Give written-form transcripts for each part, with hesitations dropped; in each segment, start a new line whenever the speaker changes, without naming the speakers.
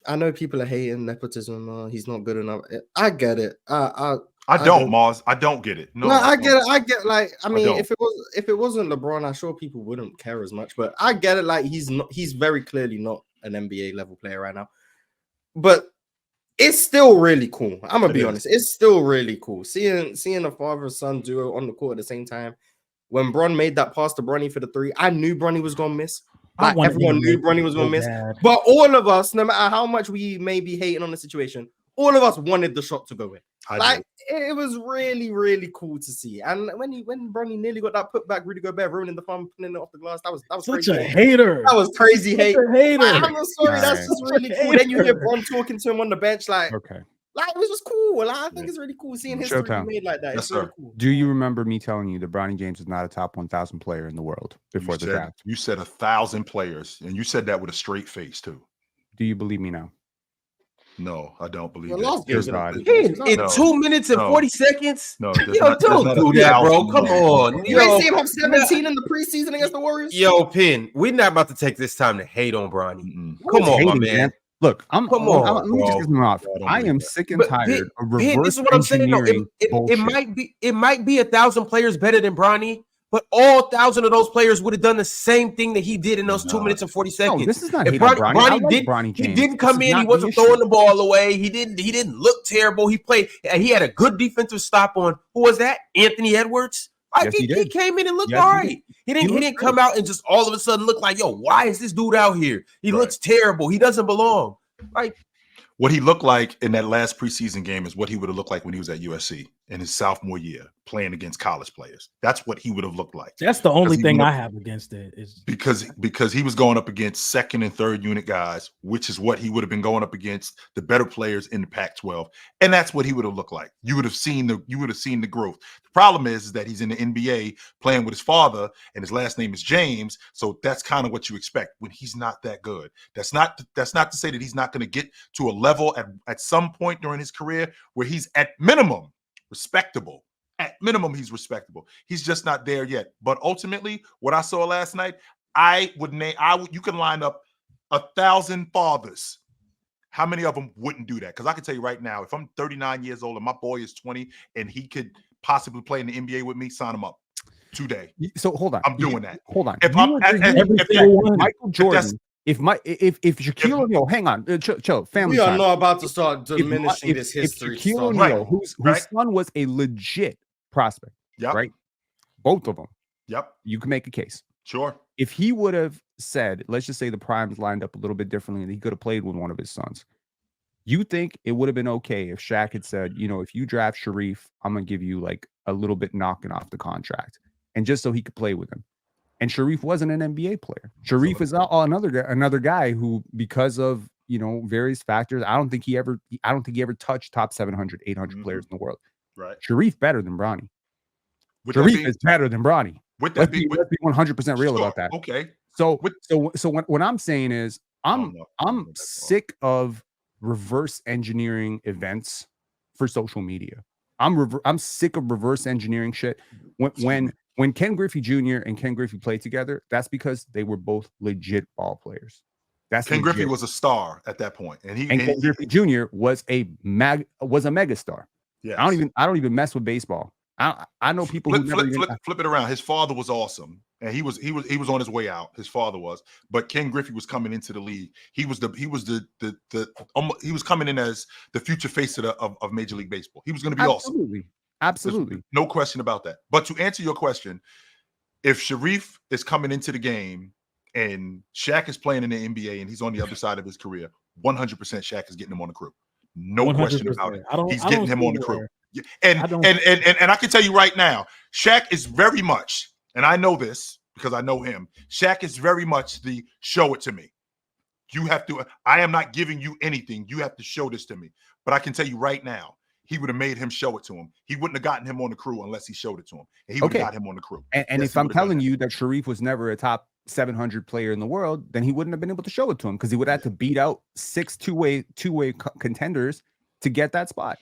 I know people are hating nepotism. He's not good enough. I get it.
I don't, Mars. I don't get it. No,
I get it. I get like. I mean,
don't.
if it wasn't LeBron, I'm sure people wouldn't care as much. But I get it. Like he's very clearly not an NBA level player right now. But it's still really cool. I'm gonna be honest. It's still really cool seeing a father-son duo on the court at the same time. When Bron made that pass to Bronny for the 3, I knew Bronny was gonna miss. Like everyone knew Bronny was gonna miss. But all of us, no matter how much we may be hating on the situation, all of us wanted the shot to go in. It was really, really cool to see. And when Bronny nearly got that putback, Rudy Gobert ruining the fun, putting it off the glass. That was
such
crazy.
A hater.
That was crazy hate.
Hater.
I'm sorry, that's just really cool. Then you hear Bron talking to him on the bench, like it was just cool. Like, I think it's really cool seeing history be made like that. It's really cool.
Do you remember me telling you that Bronny James is not a top 1,000 player in the world before the draft?
You said 1,000 players, and you said that with a straight face too.
Do you believe me now?
No, I don't believe
it. In 2 minutes and 40 seconds?
No,
don't do that, bro. Come on.
You ain't see him have 17 in the preseason against the Warriors?
Yo, Pin, we're not about to take this time to hate on Bronny. Come on, my man.
Look, let me just get them off. I am sick and tired of reverse
this is what I'm saying. No, it might be 1,000 players better than Bronny, but all 1,000 of those players would have done the same thing that he did in those 2 minutes and 40 seconds.
No, this is not Bronny.
He didn't come in. He wasn't throwing the ball away. He didn't look terrible. He played. He had a good defensive stop on. Who was that? Anthony Edwards. Like he came in and looked all right. He didn't come out and just all of a sudden look like, yo, why is this dude out here? He looks terrible. He doesn't belong. Like
what he looked like in that last preseason game is what he would have looked like when he was at USC in his sophomore year, playing against college players. That's what he would have looked like.
That's the only thing I have against it is
because he was going up against second and third unit guys, which is what he would have been going up against, the better players in the Pac-12, and that's what he would have looked like. You would have seen the growth. The problem is that he's in the NBA playing with his father, and his last name is James, so that's kind of what you expect when he's not that good. That's not to say that he's not going to get to a level at some point during his career where he's at minimum respectable. At minimum, he's respectable. He's just not there yet. But ultimately, what I saw last night, you can line up 1,000 fathers. How many of them wouldn't do that? Because I can tell you right now, if I'm 39 years old and my boy is 20 and he could possibly play in the NBA with me, sign him up today.
So hold on.
I'm doing that.
Hold on.
If
Michael Jordan, if Shaquille O'Neal, hang on, chill, family.
We are not about to start diminishing this history.
If Shaquille O'Neal, whose son was a legit prospect, right? Both of them.
Yep.
You can make a case.
Sure.
If he would have said, let's just say the primes lined up a little bit differently and he could have played with one of his sons, you think it would have been okay if Shaq had said, if you draft Sharif, I'm going to give you like a little bit knocking off the contract, and just so he could play with him. And Sharif wasn't an NBA player. Sharif is another guy who, because of various factors, I don't think he ever touched top 700, 800 players in the world.
Right.
Sharif better than Bronny. Sharif is better than Bronny. Let's be 100% real about that.
Okay.
So what I'm saying is I'm sick of reverse engineering events for social media. I'm sick of reverse engineering shit. When Ken Griffey Jr. and Ken Griffey played together, that's because they were both legit ball players.
Ken Griffey was a star at that point, and
Ken Griffey Jr. was a megastar.
Yeah,
I don't even mess with baseball. I know people
flip it around. His father was awesome, and he was on his way out. His father was, but Ken Griffey was coming into the league. He was coming in as the future face of Major League Baseball. He was going to be awesome.
Absolutely.
There's no question about that. But to answer your question, if Sharif is coming into the game and Shaq is playing in the NBA and he's on the other side of his career, 100% Shaq is getting him on the crew. No question about it. He's getting him on the crew. And I can tell you right now, Shaq is very much, and I know this because I know him, Shaq is very much the show it to me. I am not giving you anything. You have to show this to me. But I can tell you right now, he would have made him show it to him. He wouldn't have gotten him on the crew unless he showed it to him. And he would have got him on the crew.
And if I'm telling you that Sharif was never a top 700 player in the world, then he wouldn't have been able to show it to him because he would have to beat out 6 two-way contenders to get that spot.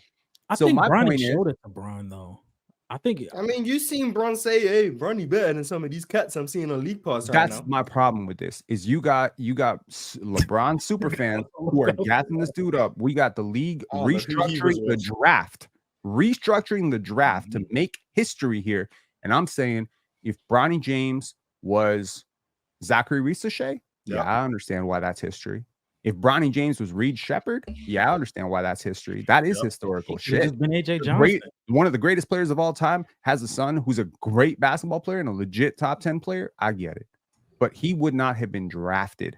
I think Bronny showed it to Bron though. I think.
I mean, you seen Bron say, "Hey, Bronny better than some of these cats I'm seeing on League Pass right now."
That's my problem with this. Is you got LeBron super fans who are gassing this dude up. We got the league restructuring the draft to make history here. And I'm saying, if Bronny James was Zachary Reese-Shea, yeah, I understand why that's history. If Bronny James was Reed Shepherd, yeah, I understand why that's history. That is historical shit.
Just been AJ Johnson.
One of the greatest players of all time has a son who's a great basketball player and a legit top 10 player. I get it. But he would not have been drafted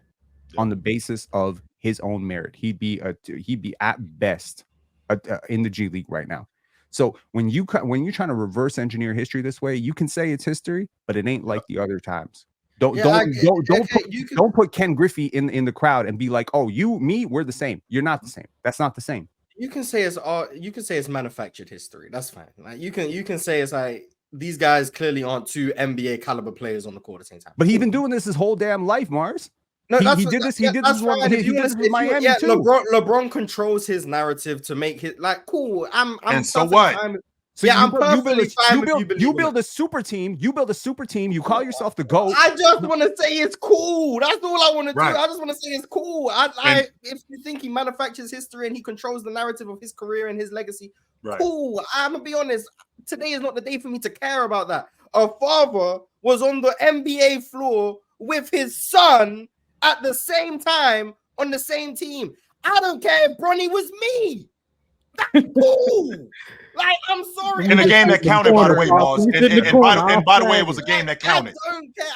on the basis of his own merit. He'd be at best in the G League right now. So when you're trying to reverse engineer history this way, you can say it's history, but it ain't like the other times. Don't put Ken Griffey in the crowd and be like, oh, me, we're the same. You're not the same. That's not the same.
You can say it's manufactured history. That's fine. Like you can say it's like these guys clearly aren't two NBA caliber players on the court at the same time.
But he's been doing this his whole damn life, Mars.
No,
he did this with Miami too.
LeBron controls his narrative to make it like cool. I'm
so what?
So yeah, you build a super team. You build a super team. You call yourself the GOAT.
I just want to say it's cool. That's all I want to do. I just want to say it's cool. If you think he manufactures history and he controls the narrative of his career and his legacy, cool. I'm gonna be honest. Today is not the day for me to care about that. A father was on the NBA floor with his son at the same time on the same team. I don't care if Bronny was me. That's cool. Like, I'm sorry.
In a game that counted, by the way, Mars. And by the way, it was a game that counted.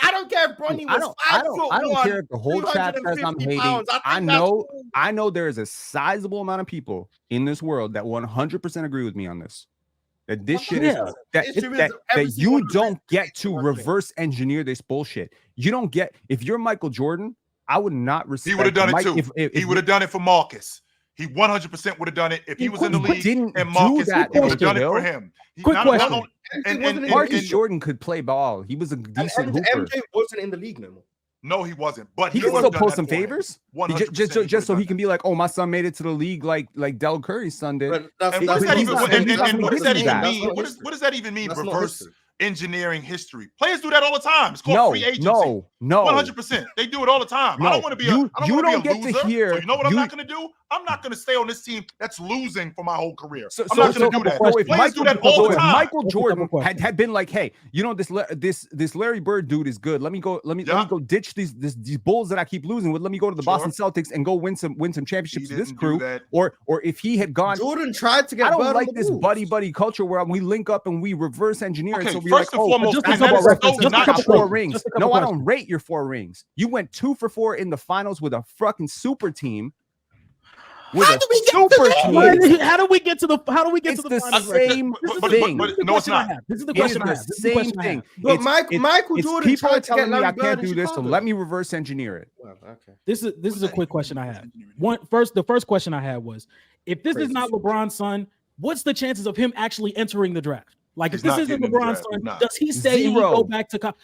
I don't care if Bronny was 5 foot 1.
I don't care if the whole chat says I'm hating. I know there is a sizable amount of people in this world that 100% agree with me on this. That this shit is that you don't get to reverse engineer this bullshit. You don't get, if you're Michael Jordan, I would not respect.
He would have done it too. He would have done it for Marcus. He 100% would have done it if he was in the league and Marcus would have done it for him.
Quick question.
Marcus Jordan could play ball. He was a decent hooper.
MJ wasn't in the league no more.
No, he wasn't. But
he can still post some favors. Just so he can be like, oh, my son made it to the league like Del Curry's son did.
What does that even mean? Reverse engineering history. Players do that all the time. It's called free agency.
No,
100%. They do it all the time. I don't want to be a loser. So you know what I'm not going to do? I'm not going to stay on this team that's losing for my whole career. I'm not going to do that. Players do that all the time.
If Michael Jordan had been like, hey, you know, this Larry Bird dude is good. Let me go ditch these Bulls that I keep losing with. Let me go to the Boston Celtics and go win some championships with this crew. Or if he had gone,
Jordan tried to get.
I don't like this buddy culture where we link up and we reverse engineer.
Okay,
so we
first and foremost,
just a 4 rings. No, I don't rate your 4 rings. You went 2 for 4 in the finals with a fucking super team.
How do we get to the
same thing?
No, it's not.
This is the question I have.
It's the same thing.
But Michael Jordan
people are
tried to get
telling me
Larry
I
Bird
can't
in
do this, so
Chicago.
let me reverse engineer it.
Well, okay.
This is a quick question I have. The first question I had was, if this is not LeBron's son, what's the chances of him actually entering the draft? Like, if this isn't LeBron's son, does he stay and he go back to college?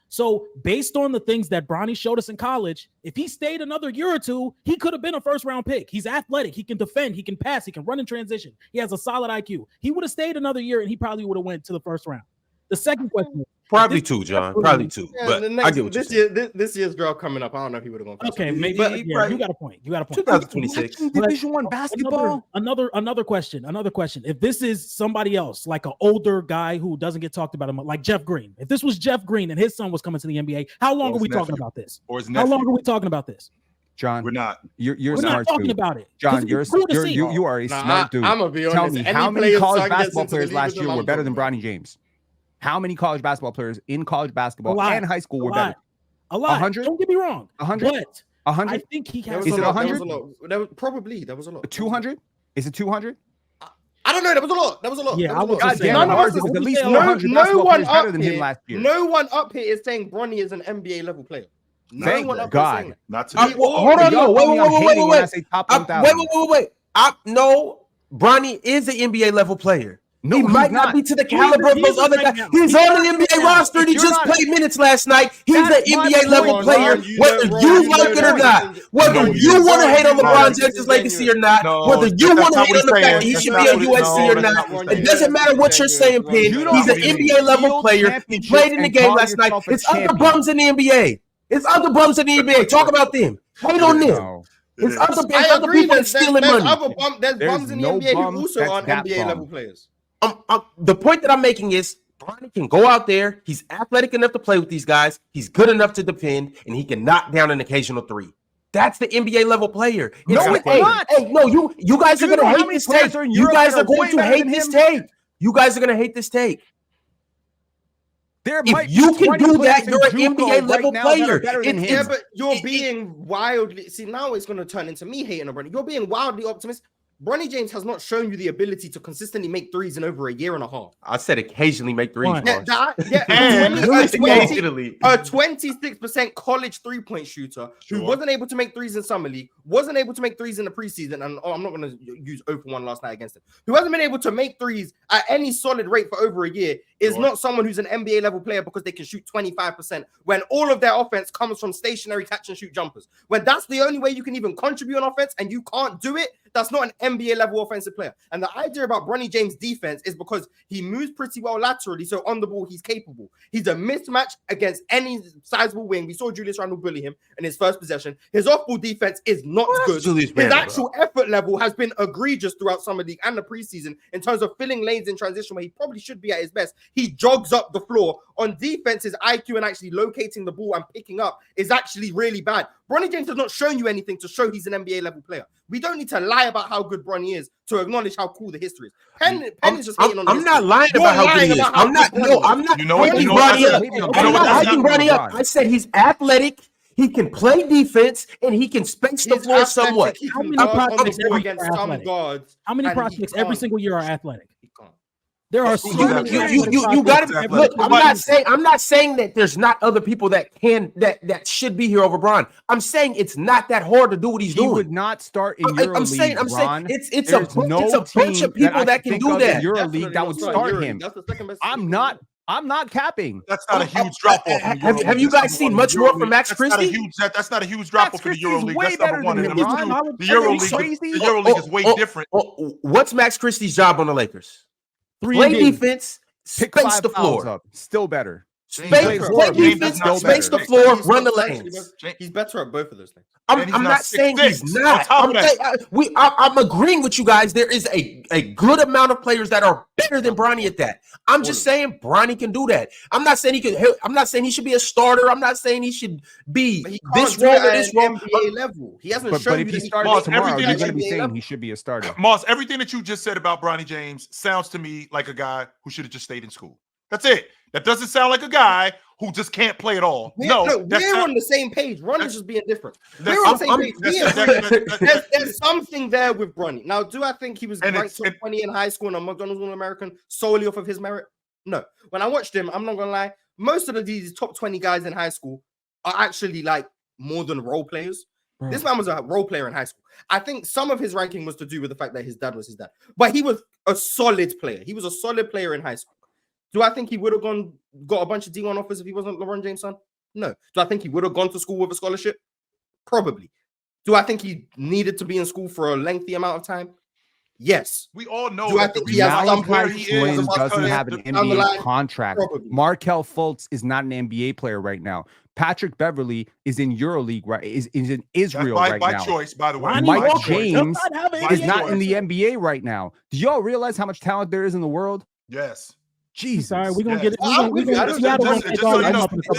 So based on the things that Bronny showed us in college, if he stayed another year or two, he could have been a first-round pick. He's athletic. He can defend. He can pass. He can run in transition. He has a solid IQ. He would have stayed another year, and he probably would have went to the first round. The second question.
Probably 2, John. Probably 2.
Yeah,
but I get what
this year's draft coming up. I don't know if he would have gone.
Okay, maybe. But you got a point.
2026.
Division I basketball.
Another question. If this is somebody else, like an older guy who doesn't get talked about, like Jeff Green. If this was Jeff Green and his son was coming to the NBA, how long are we talking about this? How long are we talking about this?
John, we're not.
We're not talking about it.
John, you are a smart dude.
I'm gonna be honest.
Tell me, how many college basketball players last year were better than Bronny James? How many college basketball players in college basketball and high school were better?
A lot. 100? Don't get me wrong.
100?
But
100?
I think he has.
Is it 100?
There was a lot.
200? Is it 200?
I don't know. That was a lot.
Yeah, I would
say at least 100
no one
better than him last year.
No one up here is saying Bronny is an NBA level player.
Thank God.
Not today.
Hold on. Wait. No, Bronny is an NBA level player. No, he might not be to the caliber of those other guys. He's on the NBA roster and he just played minutes last night. He's an NBA level player, whether you like it or not. Whether you want to hate on LeBron James' legacy or not, whether you want to hate on the fact that he should be at USC or not, it doesn't matter what you're saying, Pin. He's an NBA level player. He played in the game last night. It's other bums in the NBA. It's other bums in the NBA. Talk about them. Hate on them. It's other people that stealing money.
There's bums in the NBA who also aren't NBA level players.
The point that I'm making is Bronny can go out there. He's athletic enough to play with these guys. He's good enough to defend, and he can knock down an occasional three. That's the NBA level player.
No, it's not.
Hey, no, you guys are going to hate this take. You guys are going to hate this take. You guys are going to hate this take. If you can do that, you're an NBA level player.
Yeah, but you're being wildly. See, now it's going to turn into me hating on Bronny. You're being wildly optimistic. Bronny James has not shown you the ability to consistently make threes in over a year and a half.
I said occasionally make threes.
Occasionally. A 26% college three-point shooter who wasn't able to make threes in summer league, wasn't able to make threes in the preseason, and I'm not going to use open one last night against him, who hasn't been able to make threes at any solid rate for over a year, is not someone who's an NBA level player because they can shoot 25% when all of their offense comes from stationary catch and shoot jumpers. When that's the only way you can even contribute on offense and you can't do it, that's not an NBA level offensive player. And the idea about Bronny James' defense is because he moves pretty well laterally, so on the ball he's capable. He's a mismatch against any sizable wing. We saw Julius Randle bully him in his first possession. His off-ball defense is not good. His actual effort level has been egregious throughout summer league and the preseason in terms of filling lanes in transition where he probably should be at his best. He jogs up the floor. On defense, his IQ and actually locating the ball and picking up is actually really bad. Bronny James has not shown you anything to show he's an NBA level player. We don't need to lie about how good Bronny is to acknowledge how cool the history is. Penn is just hating on
I'm not lying about how good he is. I'm not.
You know what?
I'm not hyping Bronny up. I said he's athletic. He can play defense and he can space the floor somewhat.
How many prospects every single year are athletic? There are so many.
You got to look. I'm not saying that there's not other people that should be here over Bron. I'm saying it's not that hard to do what he's doing.
He would not start in EuroLeague. I'm saying
it's a bunch of people that can do that.
EuroLeague that would start him. I'm not capping.
That's not a huge drop off.
Have you guys seen much more from Max Christie?
That's not a huge drop off for the EuroLeague. That's number one. And number two, the EuroLeague is way different.
What's Max Christie's job on the Lakers? Play defense, space the floor.
Up. Still better.
Play defense, space the floor, run the lanes.
He's better at both of those things.
I'm not saying he's not. I'm agreeing with you guys. There is a good amount of players that are better than Bronny at that. I'm just saying Bronny can do that. I'm not saying he can. I'm not saying he should be a starter. I'm not saying he should be this role or this role.
NBA level. He hasn't shown.
But if he starts tomorrow, you're going to be saying he should be a starter.
Moss, everything that you just said about Bronny James sounds to me like a guy who should have just stayed in school. That's it. That doesn't sound like a guy who just can't play at all. We're on
the same page. Ronnie's just being different. We're on the same page. There's something there with Bronny. Now, do I think he was ranked top 20 in high school and a McDonald's All-American solely off of his merit? No. When I watched him, I'm not going to lie, most of these top 20 guys in high school are actually like more than role players. Bro. This man was a role player in high school. I think some of his ranking was to do with the fact that his dad was his dad. But he was a solid player. He was a solid player in high school. Do I think he would have got a bunch of D1 offers if he wasn't LeBron James' son? No. Do I think he would have gone to school with a scholarship? Probably. Do I think he needed to be in school for a lengthy amount of time? Yes.
We all know
that doesn't have an NBA contract. Markelle Fultz is not an NBA player right now. Patrick Beverly is in EuroLeague, right? Is in Israel right now.
By choice, by the way.
Mike James is not in the NBA right now. Do y'all realize how much talent there is in the world?
Yes.
Jesus. Sorry, we're gonna get it. Just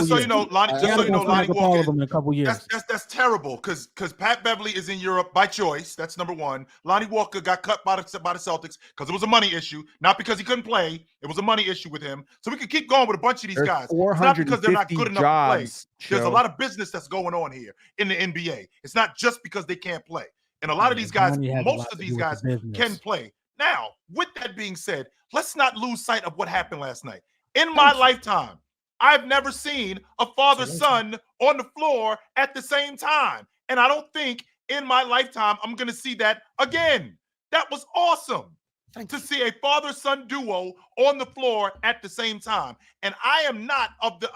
so
you know, Lonnie Walker
in a couple years.
That's terrible because Pat Beverly is in Europe by choice. That's number one. Lonnie Walker got cut by the Celtics because it was a money issue, not because he couldn't play. It was a money issue with him. So we could keep going with a bunch of these guys. It's not because they're not good enough to play. There's a lot of business that's going on here in the NBA. It's not just because they can't play. And a lot of these guys, most of these guys can play. Now, with that being said, let's not lose sight of what happened last night. In my lifetime, I've never seen a father-son on the floor at the same time. And I don't think in my lifetime I'm going to see that again. That was awesome. to see a father-son duo on the floor at the same time. And I am not of the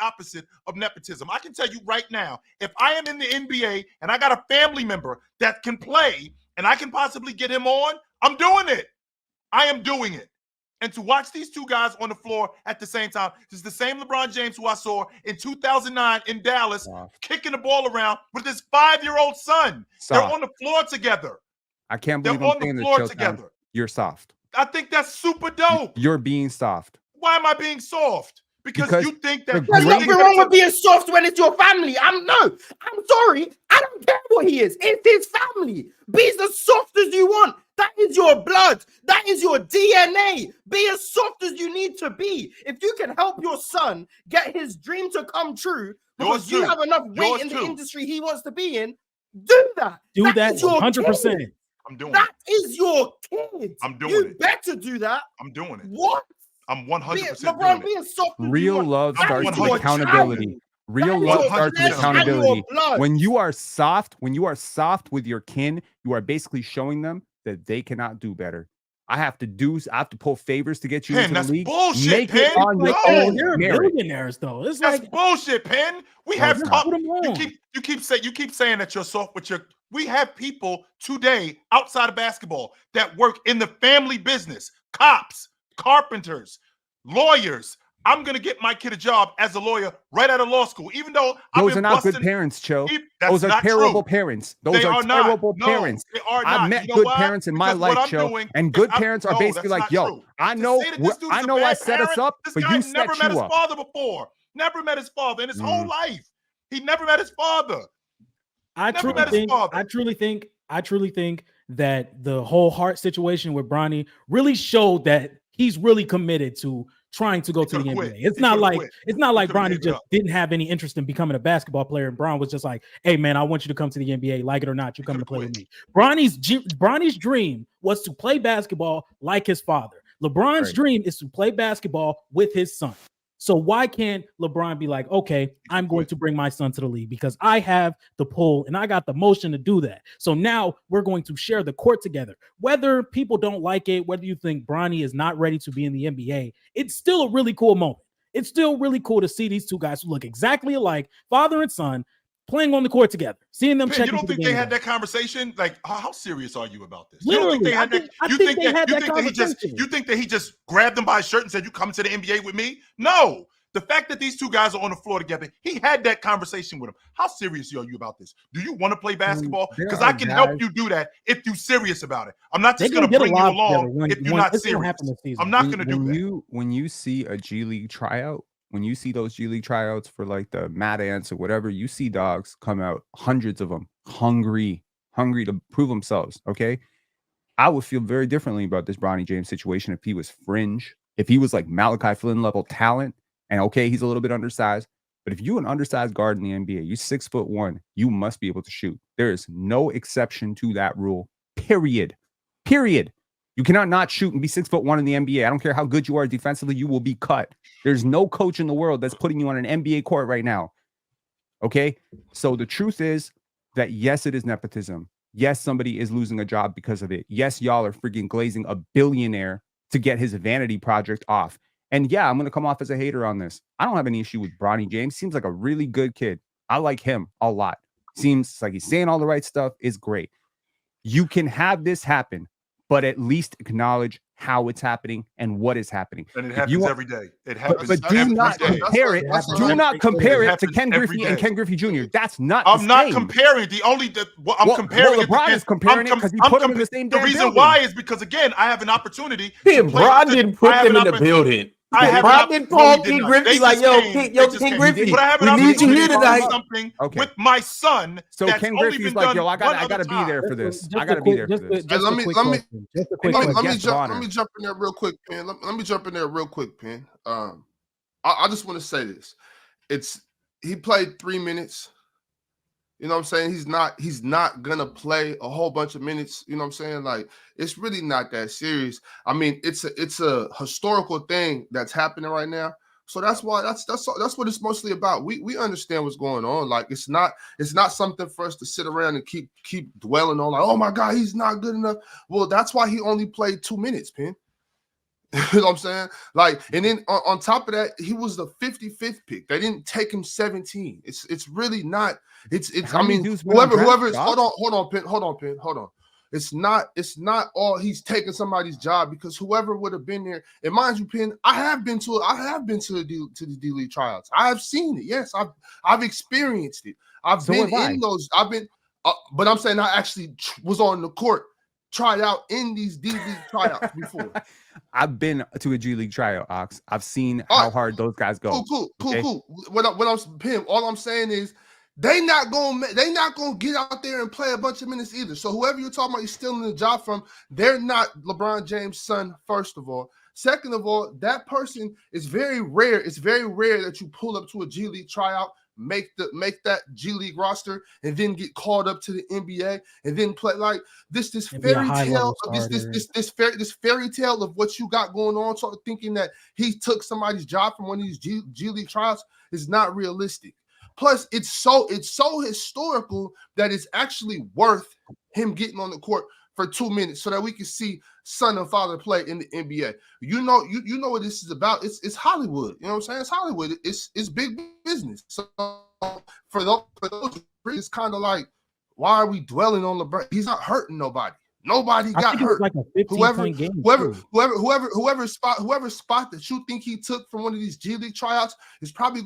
opposite of nepotism. I can tell you right now, if I am in the NBA and I got a family member that can play and I can possibly get him on, I'm doing it. I am doing it. And to watch these two guys on the floor at the same time, this is the same LeBron James who I saw in 2009 in Dallas, kicking the ball around with his 5-year-old son. They're on the floor together.
I can't believe
they're on the floor together.
You're soft.
I think that's super dope.
You're being soft.
Why am I being soft? Because you think that
there's nothing wrong with being soft when it's your family. I'm sorry. I don't care what he is. It's his family. Be as soft as you want. That is your blood. That is your DNA. Be as soft as you need to be. If you can help your son get his dream to come true because you have enough weight in the industry he wants to be in, do that.
Do that 100%.
I'm doing
that. That is your kid.
I'm doing it.
You better do that.
I'm doing it.
What?
I'm 100%
LeBron,
doing it.
Real love starts with accountability. Real love starts with accountability. When you are soft with your kin, you are basically showing them that they cannot do better. I have to pull favors to get you into the league.
Bullshit,
Make
Penn.
it on your own
They're
merit.
billionaires, though. It's
that's
like
bullshit, Penn. We have you keep saying that you're soft with your. We have people today outside of basketball that work in the family business. Cops, carpenters, lawyers. I'm gonna get my kid a job as a lawyer right out of law school, even though
those are not good parents, Cho. Those are terrible parents. Those are terrible parents. I've met good parents in my life, Cho, and good parents are basically like, "Yo, I know I set us up, but you set you up."
Never met his father before. Never met his father in his whole life. He never met his father.
I truly think that the whole heart situation with Bronny really showed that he's really committed to trying to go to the NBA. It's not like Bronny just didn't have any interest in becoming a basketball player, and Bron was just like, "Hey man, I want you to come to the NBA, like it or not, you're coming to play with me." Bronny's dream was to play basketball like his father. LeBron's dream is to play basketball with his son. So why can't LeBron be like, okay, I'm going to bring my son to the league because I have the pull and I got the motion to do that. So now we're going to share the court together. Whether people don't like it, whether you think Bronny is not ready to be in the NBA, it's still a really cool moment. It's still really cool to see these two guys who look exactly alike, father and son, playing on the court together, seeing them check.
You don't think they had that conversation? Like, how serious are you about this?
Literally,
you don't think they had that? You think that he just grabbed them by his shirt and said, "You come to the NBA with me"? No. The fact that these two guys are on the floor together, he had that conversation with them. How serious are you about this? Do you want to play basketball? Because I can help you do that if you're serious about it. I'm not just going to bring you along if you're not serious. I'm not going to do that.
When you see a G League tryout, when you see those G League tryouts for like the Mad Ants or whatever, you see dogs come out, hundreds of them, hungry to prove themselves. Okay. I would feel very differently about this Bronny James situation if he was fringe, if he was like Malachi Flynn level talent, and okay, he's a little bit undersized. But if you're an undersized guard in the NBA, you're 6'1", you must be able to shoot. There is no exception to that rule. Period. You cannot not shoot and be 6'1" in the NBA. I don't care how good you are defensively, you will be cut. There's no coach in the world that's putting you on an NBA court right now. Okay? So the truth is that yes, it is nepotism. Yes, somebody is losing a job because of it. Yes, y'all are freaking glazing a billionaire to get his vanity project off. And yeah, I'm going to come off as a hater on this. I don't have any issue with Bronny James. Seems like a really good kid. I like him a lot. Seems like he's saying all the right stuff. It's great. You can have this happen, but at least acknowledge how it's happening and what is happening.
And it happens every day. It happens.
But do not compare it. Do not compare it to Ken Griffey and Ken Griffey Jr. That's not.
I'm not comparing. I'm comparing.
LeBron is comparing it because he put him in the same.
The reason why is because again, I have an opportunity.
LeBron didn't put them in the building. LeBron didn't call Ken Griffey like, Ken Griffey, we need you here tonight.
Something with my son.
So Ken Griffey's like, yo, I gotta be there for this. I gotta be there for this.
Let me jump in there real quick, Penn. Let me jump in there real quick, Penn. I just want to say this. He played 3 minutes. You know what I'm saying? He's not gonna play a whole bunch of minutes. You know what I'm saying? Like, it's really not that serious. I mean, it's a historical thing that's happening right now. So that's why that's what it's mostly about. We understand what's going on. Like it's not something for us to sit around and keep dwelling on. Like, oh my God, he's not good enough. Well, that's why he only played 2 minutes, Penn. You know what I'm saying? Like, and then on top of that, he was the 55th pick. They didn't take him 17. It's really not. It's. I mean, whoever is. Hold on, Penn. It's not all he's taking somebody's job, because whoever would have been there, and mind you, Penn, I have been to the D League tryouts. I have seen it. Yes, I've experienced it. I've been in those. But I'm saying I actually was on the court, tried out in these D League tryouts before.
I've been to a G League tryout, Ox. I've seen how hard those guys go.
Cool. All I'm saying is, they not gonna get out there and play a bunch of minutes either. So whoever you're talking about, you're stealing the job from. They're not LeBron James' son. First of all, second of all, that person is very rare. It's very rare that you pull up to a G League tryout, make that G League roster, and then get called up to the NBA and then play like this fairy tale of this fairy tale of what you got going on. So thinking that he took somebody's job from one of these G League tryouts is not realistic. Plus, it's so historical that it's actually worth him getting on the court for 2 minutes so that we can see son and father play in the NBA. You know what this is about. It's Hollywood. You know what I'm saying? It's Hollywood. It's big business. So for those, it's kind of like, why are we dwelling on LeBron? He's not hurting nobody. Nobody got hurt.
Like a 15-point game.
Whoever spot that you think he took from one of these G League tryouts is probably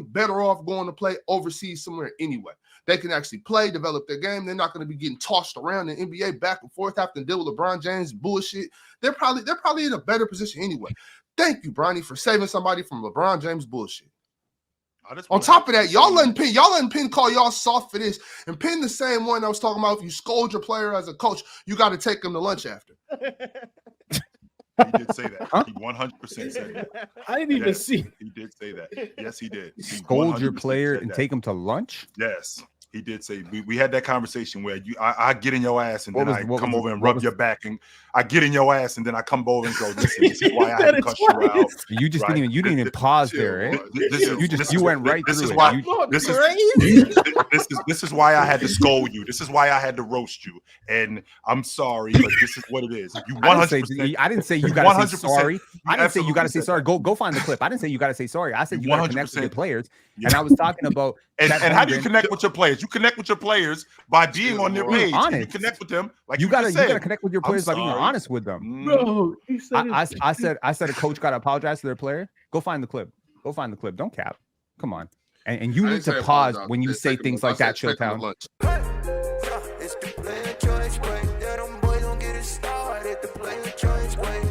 better off going to play overseas somewhere anyway. They can actually play, develop their game. They're not going to be getting tossed around in the NBA back and forth, having to deal with LeBron James bullshit. They're probably in a better position anyway. Thank you, Bronny, for saving somebody from LeBron James bullshit. On top of that, y'all letting Penn call y'all soft for this. And Penn the same one I was talking about. If you scold your player as a coach, you got to take him to lunch after.
He did say that. Huh? He 100% said that.
I didn't even see.
He did say that. Yes, he did.
Scold your player and take him to lunch?
Yes. He did say we had that conversation where I get in your ass and then I come over and rub your back, and I get in your ass and then I come over and go, this is why I had to cut you out.
You just didn't even pause there, eh? You went right through
it. This is why I had to scold you. This is why I had to roast you. And I'm sorry, but this is what it is. You 100%.
I didn't say you gotta say sorry. I didn't say you gotta say sorry. Go find the clip. I didn't say you gotta say sorry. I said you gotta connect with your players. And I was talking about
and how do you connect with your players? You connect with your players by being on their page. You connect with them like
you gotta connect with your players by being honest with them.
Bro,
I said a coach gotta apologize to their player. Go find the clip. Don't cap. Come on. And you need to pause when you say things like that, Chilltown.
It's the player choice way. That them boys don't get it started. The player choice way.